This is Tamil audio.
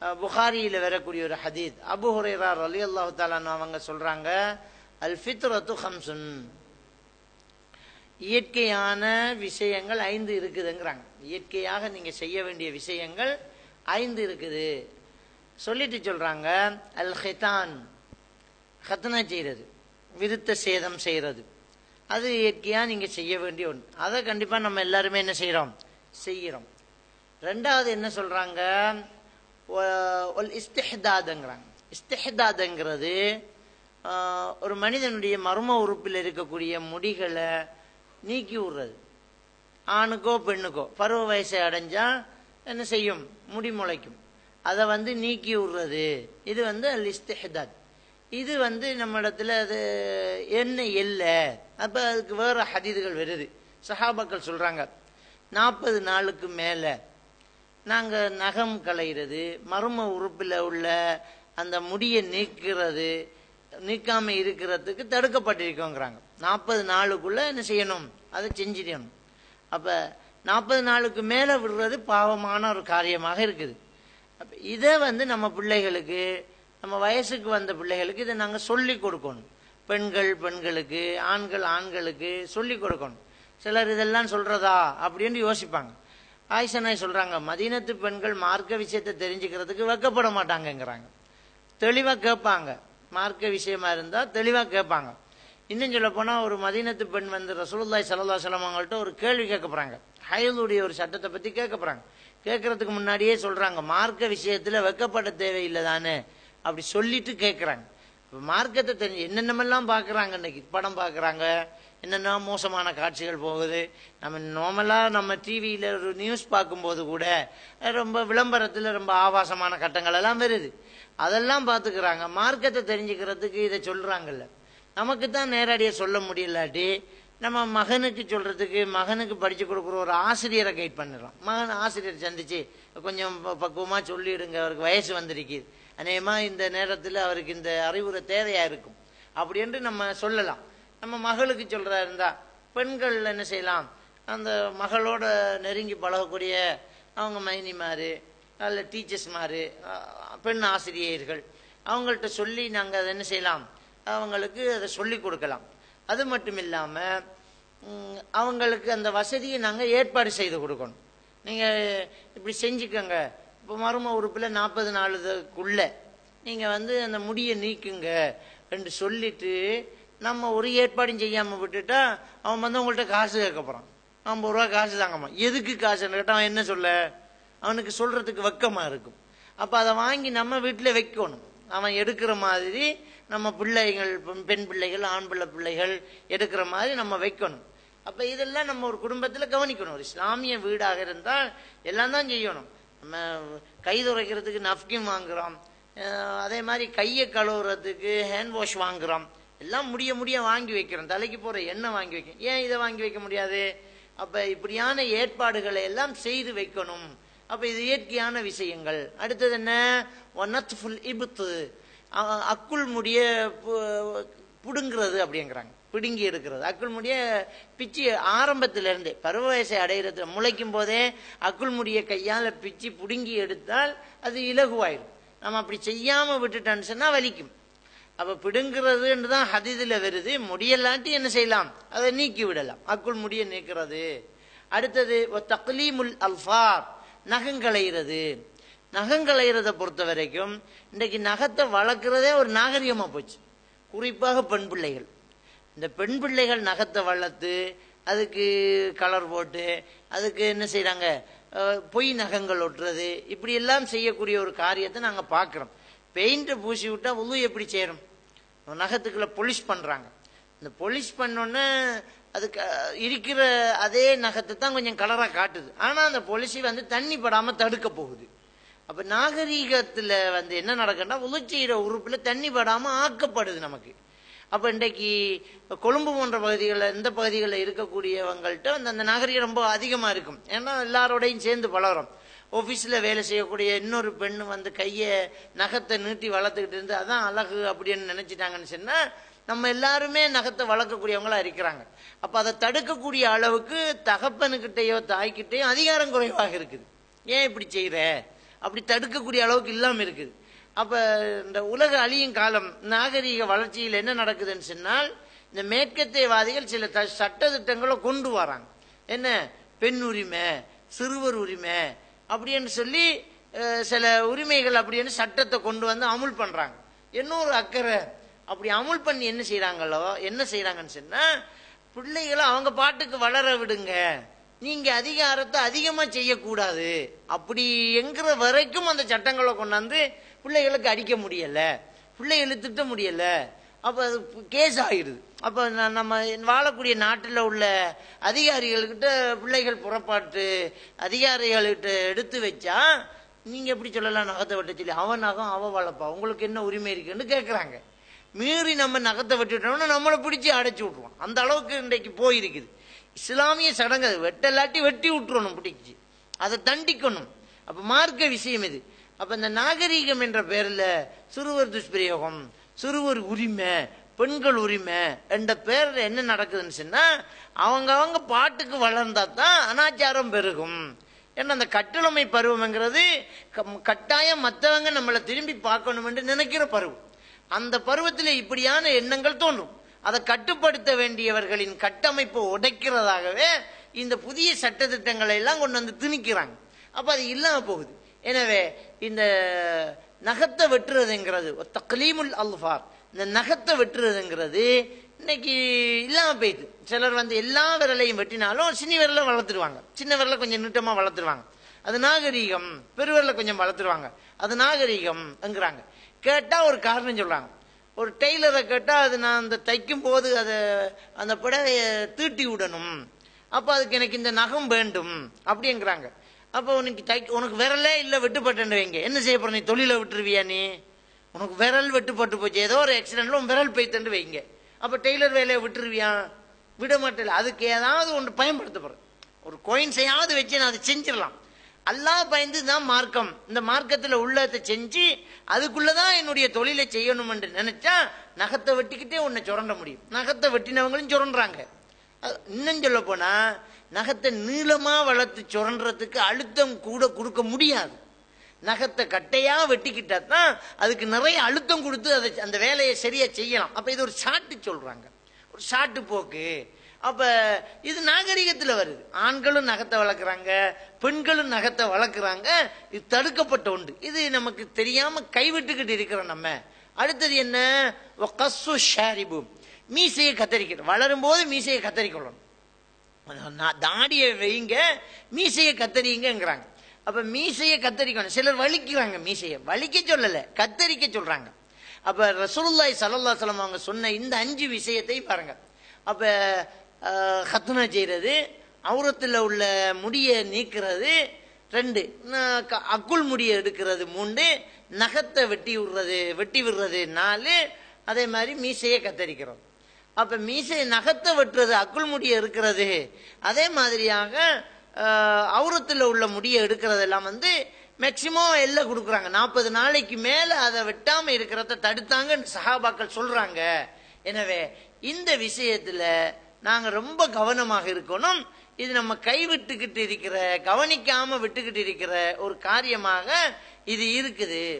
புகாரியில வரக்கூடிய ஒரு ஹதீஸ், அபூ ஹுரைரா ரலியல்லாஹு தஆலா அவங்க சொல்றாங்க, அல் ஃபித்ரத்து ஹம்சுன், இயற்கையான விஷயங்கள் 5 இருக்குதுங்கிறாங்க. இயற்கையாக நீங்க செய்ய வேண்டிய விஷயங்கள் 5 இருக்குது சொல்லிட்டு சொல்றாங்க. அல் ஹிதான், ஹத்னா செய்யறது, விருத்த சேதம் செய்யறது, அது இயற்கையா நீங்க செய்ய வேண்டிய ஒன்று. அதை கண்டிப்பா நம்ம எல்லாருமே என்ன செய்யறோம். ரெண்டாவது என்ன சொல்றாங்க, இஸ்திஹ்தாத்ங்கிறாங்க. இஸ்திஹ்தாத்ங்கிறது ஒரு மனிதனுடைய மர்ம உறுப்பில் இருக்கக்கூடிய முடிகளை நீக்கி விடுறது. ஆணுக்கோ பெண்ணுக்கோ பருவ வயசை அடைஞ்சா என்ன செய்யும், முடி முளைக்கும், அதை நீக்கி விடுறது. இது அல் இஸ்திஹ்தாத். இது நம்ம இடத்துல அது என்ன இல்லை. அப்ப அதுக்கு வேற ஹதீதுகள் வருது. சஹாபாக்கள் சொல்றாங்க, 40 நாளுக்கு மேல நாங்க நகம் களைகிறது, மர்ம உறுப்பில் உள்ள அந்த முடியை நீக்காம இருக்கிறதுக்கு தடுக்கப்பட்டிருக்கோங்கிறாங்க. 40 நாளுக்குள்ள என்ன செய்யணும், அதை செஞ்சிடணும். அப்ப 40 நாளுக்கு மேல விடுறது பாவமான ஒரு காரியமாக இருக்குது. அப்ப இதை நம்ம பிள்ளைகளுக்கு, நம்ம வயசுக்கு வந்த பிள்ளைகளுக்கு இதை நாங்க சொல்லி கொடுக்கணும். பெண்களுக்கு, ஆண்களுக்கு சொல்லி கொடுக்கணும். சிலர் இதெல்லாம் சொல்றதா அப்படின்னு யோசிப்பாங்க. ஆயிஷா நாய் சொல்றாங்க, மதீனத்து பெண்கள் மார்க்க விஷயத்தை தெரிஞ்சுக்கிறதுக்கு வெக்கப்பட மாட்டாங்கிறாங்க. தெளிவா கேட்பாங்க. மார்க்க விஷயமா இருந்தா தெளிவா கேட்பாங்க. இன்னும் சொல்ல போனா, ஒரு மதீனத்து பெண் ரசூலுல்லாஹி ஸல்லல்லாஹு அலைஹி வஸல்லம் அவங்கள்ட்ட ஒரு கேள்வி கேட்க போறாங்க. ஹைதுடைய ஒரு சட்டத்தை பத்தி கேட்க போறாங்க. கேட்கறதுக்கு முன்னாடியே சொல்றாங்க, மார்க்க விஷயத்துல வெக்கப்பட தேவையில்லை தானே அப்படி சொல்லிட்டு கேட்கறாங்க. மார்க்கத்தை தெரிஞ்சு என்னென்னமெல்லாம் பாக்குறாங்க. இன்னைக்கு படம் பாக்குறாங்க, என்னென்ன மோசமான காட்சிகள் போகுது. நம்ம நார்மலா நம்ம டிவியில ஒரு நியூஸ் பார்க்கும்போது கூட ரொம்ப விளம்பரத்துல ரொம்ப ஆபாசமான கட்டங்கள் எல்லாம் வருது. அதெல்லாம் பாத்துக்கிறாங்க. மார்க்கத்தை தெரிஞ்சுக்கிறதுக்கு இதை சொல்றாங்கல்ல. நமக்கு தான் நேரடியா சொல்ல முடியலாட்டி நம்ம மகனுக்கு சொல்றதுக்கு, மகனுக்கு படிச்சு கொடுக்குற ஒரு ஆசிரியரை கைட் பண்ணிடலாம். மகன் ஆசிரியர் சந்திச்சு கொஞ்சம் பக்குவமா சொல்லிடுங்க, அவருக்கு வயசு வந்திருக்குது, அநேகமா இந்த நேரத்தில் அவருக்கு இந்த அறிவுரை தேவையா இருக்கும் அப்படி என்று நம்ம சொல்லலாம். நம்ம மகளுக்கு சொல்றதா இருந்தா, பெண்கள் என்ன செய்யலாம், அந்த மகளோட நெருங்கி பழகக்கூடிய அவங்க மைனிமாரு அல்ல டீச்சர்ஸ் மாரு, பெண் ஆசிரியர்கள், அவங்கள்ட்ட சொல்லி நாங்கள் அதை என்ன செய்யலாம், அவங்களுக்கு அதை சொல்லி கொடுக்கலாம். அது மட்டும் இல்லாம அவங்களுக்கு அந்த வசதியை நாங்கள் ஏற்பாடு செய்து கொடுக்கணும். நீங்க இப்படி செஞ்சுக்கோங்க, இப்போ மர்ம உறுப்புல 40 நாளுக்குள்ள நீங்க அந்த முடியை நீக்குங்க என்று சொல்லிட்டு நம்ம ஒரு ஏற்பாடும் செய்யாம விட்டுட்டா, அவன் உங்கள்கிட்ட காசு கேட்க போறான். 50 ரூபா காசு தாங்கம்மா. எதுக்கு காசுன்னு கேட்டா அவன் என்ன சொல்ல, அவனுக்கு சொல்றதுக்கு வெக்கமா இருக்கும். அப்ப அதை வாங்கி நம்ம வீட்டுல வைக்கணும். அவன் எடுக்கிற மாதிரி நம்ம பிள்ளைகள், பெண் பிள்ளைகள், ஆண் பிள்ளைகள் எடுக்கிற மாதிரி நம்ம வைக்கணும். அப்ப இதெல்லாம் நம்ம ஒரு குடும்பத்துல கவனிக்கணும். ஒரு இஸ்லாமிய வீடாக இருந்தால் எல்லாம் தான் செய்யணும். நம்ம கை துடைக்கிறதுக்கு நப்கின் வாங்குறோம், அதே மாதிரி கையை கழுவுறதுக்கு ஹேண்ட் வாஷ் வாங்குறோம், எல்லாம் முடிய வாங்கி வைக்கிறோம். தலைக்கு போற எண்ணெய் வாங்கி வைக்கிறோம். ஏன் இதை வாங்கி வைக்க முடியாது? அப்ப இப்படியான ஏற்பாடுகளை எல்லாம் செய்து வைக்கணும். அப்ப இது இயற்கையான விஷயங்கள். அடுத்தது என்ன, அக்குள் முடிய புடுங்கிறது அப்படிங்கிறாங்க, பிடுங்கி எடுக்கிறது. அக்குள் முடிய பிச்சு ஆரம்பத்திலிருந்தே பருவ வயசை அடைகிறது, முளைக்கும் போதே அக்குள் முடிய கையால பிச்சு புடுங்கி எடுத்தால் அது இலகுவாயிடும். நம்ம அப்படி செய்யாம விட்டுட்டான்னு சொன்னா வலிக்கும். அப்ப பிடுங்கிறது தான் ஹதீதுல வருது. முடியலாட்டி என்ன செய்யலாம், அதை நீக்கி விடலாம், அக்குள் முடிய நீக்கிறது. அடுத்தது தக்லீமுல் அல்ஃபார், நகங்களைகிறது. நகங்களைறதை பொறுத்த வரைக்கும் இன்றைக்கு நகத்தை வளர்க்கிறதே ஒரு நாகரிகமா போச்சு. குறிப்பாக பெண் பிள்ளைகள். இந்த பெண் பிள்ளைகள் நகத்தை வளர்த்து அதுக்கு கலர் போட்டு அதுக்கு என்ன செய்யறாங்க, பொய் நகங்கள் ஒட்டுறது, இப்படி எல்லாம் செய்யக்கூடிய ஒரு காரியத்தை நாங்க பாக்குறோம். பெயிண்ட் பூசி விட்டா உது எப்படி சேரும், நகத்துக்குள்ள பொலிஷ் பண்றாங்க. இந்த பொலிஷ் பண்ணோன்னே அதுக்கு இருக்கிற அதே நகத்தை தான் கொஞ்சம் கலரா காட்டுது. ஆனா அந்த பொலிசி தண்ணி படாம தடுக்க போகுது. அப்ப நாகரீகத்துல என்ன நடக்குன்னா, உது செய்யற உறுப்புல தண்ணி படாம ஆக்கப்படுது நமக்கு. அப்ப இன்றைக்கு கொழும்பு போன்ற பகுதிகளில், இந்த பகுதிகளில் இருக்கக்கூடியவங்கள்ட்ட அந்த நாகரிகம் ரொம்ப அதிகமா இருக்கும். ஏன்னா எல்லாரோடையும் சேர்ந்து பழகிறோம். ஆபீஸ்ல வேலை செய்யக்கூடிய இன்னொரு பெண்ணு கைய நகத்தை நீட்டி வளர்த்துக்கிட்டு இருந்து அதான் அழகு அப்படின்னு நினைச்சிட்டாங்கன்னு சொன்னா, நம்ம எல்லாருமே நகத்தை வளர்க்கக்கூடியவங்களா இருக்கிறாங்க. அப்ப அதை தடுக்கக்கூடிய அளவுக்கு தகப்பனுக்கிட்டையோ தாய்கிட்டையோ அதிகாரம் குறைவாக இருக்குது. ஏன் இப்படி செய்யற அப்படி தடுக்கக்கூடிய அளவுக்கு இல்லாம இருக்குது. அப்ப இந்த உலக அழியும் காலம், நாகரீக வளர்ச்சியில் என்ன நடக்குதுன்னு சொன்னால், இந்த மேற்கத்தியவாதிகள் சில சட்ட திட்டங்களை கொண்டு வராங்க. என்ன, பெண் உரிமை, சிறுவர் உரிமை அப்படின்னு சொல்லி சில உரிமைகள் அப்படின்னு சட்டத்தை கொண்டு வந்து அமுல் பண்றாங்க. இன்னொரு அக்கறை அப்படி அமுல் பண்ணி என்ன செய்யறாங்கன்னு சொன்னா, பிள்ளைகளை அவங்க பாட்டுக்கு வளர விடுங்க, நீங்க அதிகாரத்தை அதிகமா செய்யக்கூடாது அப்படி என்கிற வரைக்கும் அந்த சட்டங்களை கொண்டாந்து பிள்ளைகளுக்கு அடிக்க முடியல, பிள்ளைகளை திட்ட முடியல. அப்ப அது கேஸ் ஆகிடுது. அப்ப நம்ம வாழக்கூடிய நாட்டில் உள்ள அதிகாரிகள்கிட்ட பிள்ளைகள் புறப்பாட்டு அதிகாரிகள்கிட்ட எடுத்து வச்சா, நீங்க எப்படி சொல்லலாம் நகத்தை வெட்ட சொல்லி, அவன் நகம் அவ வளர்ப்பா, உங்களுக்கு என்ன உரிமை இருக்குன்னு கேட்கறாங்க. மீறி நம்ம நகத்தை வெட்டிட்டோம்னா நம்மளை பிடிச்சி அடைச்சி விட்டுருவோம். அந்த அளவுக்கு இன்றைக்கு போயிருக்குது. இஸ்லாமிய சடங்கு வெட்டலாட்டி வெட்டி விட்டுறணும், பிடிச்சி அதை தண்டிக்கணும். அப்ப மார்க்க விஷயம் இது. அப்ப இந்த நாகரீகம் என்ற பேர்ல சிறுவர் துஷ்பிரயோகம், சிறுவர் உரிமை, பெண்கள் உரிமை என்ற பேர்ல என்ன நடக்குதுன்னு சொன்னா, அவங்க பாட்டுக்கு வளர்ந்தா தான் அனாச்சாரம் பெருகும். ஏன்னா அந்த கட்டுளமை பருவம்ங்கிறது கட்டாயம் மற்றவங்க நம்மளை திரும்பி பார்க்கணும் என்று நினைக்கிற பருவம். அந்த பருவத்தில் இப்படியான எண்ணங்கள் தோன்றும். அதை கட்டுப்படுத்த வேண்டியவர்களின் கட்டமைப்பை உடைக்கிறதாகவே இந்த புதிய சட்ட திட்டங்களை எல்லாம் கொண்டு வந்து திணிக்கிறாங்க. அப்ப அது இல்லாம போகுது. எனவே இந்த நகத்தை வெட்டுறதுங்கிறது தக்லீமுல் அல்ஃபார், இந்த நகத்தை வெட்டுறதுங்கிறது இன்னைக்கு இல்லாம போயிடுது. சிலர் வந்து எல்லா விரலையும் வெட்டினாலும் சின்ன விரலை வளர்த்துருவாங்க, சின்ன விரலை கொஞ்சம் நீட்டமா வளர்த்துருவாங்க, அது நாகரீகம். பெருவிரலை கொஞ்சம் வளர்த்துருவாங்க, அது நாகரீகம்ங்கிறாங்க. கேட்டா ஒரு காரணம் சொல்றாங்க. ஒரு டெய்லரை கேட்டா, அது நான் அந்த தைக்கும் போது அதை அந்த புடவைய தீட்டி விடணும், அப்ப அதுக்கு எனக்கு இந்த நகம் வேண்டும் அப்படிங்கிறாங்க. அப்ப உனக்கு விரலே இல்ல, வெட்டுப்பட்டு வைங்க, என்ன செய்ய போற, நீ தொழிலை விட்டுருவியா, நீ உனக்கு விரல் வெட்டுப்பட்டு போச்சு, ஏதோ ஒரு ஆக்சிடென்ட்ல உன் விரல் போய்த்து வைங்க, அப்ப டெய்லர் வேலையை விட்டுருவியா? விட மாட்டேன். அதுக்கு ஏதாவது ஒன்று பயன்படுத்த போற, ஒரு கோயின்ஸையாவது வச்சு நான் அதை செஞ்சிடலாம். அல்லாஹ் பயந்து தான் மார்க்கம், இந்த மார்க்கத்தில் உள்ளதை செஞ்சு அதுக்குள்ளதான் என்னுடைய தொழிலை செய்யணும் என்று நினைச்சா நகத்தை வெட்டிக்கிட்டே உன்னை சுரண்ட முடியும். நகத்தை வெட்டினவங்களும் சுரண்டுறாங்க. இன்னும் சொல்ல போனா நகத்தை நீளமா வளர்த்து சுரண்டுறதுக்கு அழுத்தம் கூட கொடுக்க முடியாது. நகத்தை கட்டையா வெட்டிக்கிட்டா தான் அதுக்கு நிறைய அழுத்தம் கொடுத்து அதை அந்த வேலையை சரியா செய்யலாம். அப்ப இது ஒரு சாட்டு சொல்றாங்க, ஒரு சாட்டு போக்கு. அப்ப இது நாகரிகத்தில் வருது. ஆண்களும் நகத்தை வளர்க்குறாங்க, பெண்களும் நகத்தை வளர்க்குறாங்க. இது தடுக்கப்பட்ட உண்டு. இது நமக்கு தெரியாம கைவிட்டுக்கிட்டு இருக்கிறோம் நம்ம. அடுத்தது என்ன, மீசையை கத்தரிக்கணும். வளரும் போது மீசையை கத்தரிக்கணும், தாடியை வைங்க, மீசையை கத்தரிங்கிறாங்க. அப்ப மீசையை கத்தரிக்கணும். சிலர் வலிக்கிறாங்க, மீசையை வலிக்க சொல்லல, கத்தரிக்க சொல்றாங்க. அப்ப ரசூலுல்லாஹி ஸல்லல்லாஹு அலைஹி வஸல்லம் அவங்க சொன்ன இந்த 5 விஷயத்தை பாருங்க. அப்ப ஹத்னா செய்யறது, அவுரத்தில் உள்ள முடியை நீக்கிறது 2, அக்குள் முடியை எடுக்கிறது 3, நகத்தை வெட்டி விடுறது 4, அதே மாதிரி மீசையை கத்தரிக்கிறோம். அப்ப மீசை நகத்தை வெட்டுறது, அக்குள் முடியை இருக்கிறது, அதே மாதிரியாக அவுரத்தில் உள்ள முடியை எடுக்கிறது எல்லாம் வந்து மேக்சிமம் எல்லாம் கொடுக்குறாங்க. 40 நாளைக்கு மேல அதை வெட்டாம இருக்கிறத தடுத்தாங்க சஹாபாக்கள் சொல்றாங்க. எனவே இந்த விஷயத்துல நாங்க ரொம்ப கவனமாக இருக்கணும். இது நம்ம கைவிட்டுக்கிட்டு இருக்கிற, கவனிக்காம விட்டுக்கிட்டு இருக்கிற ஒரு காரியமாக இது இருக்குது.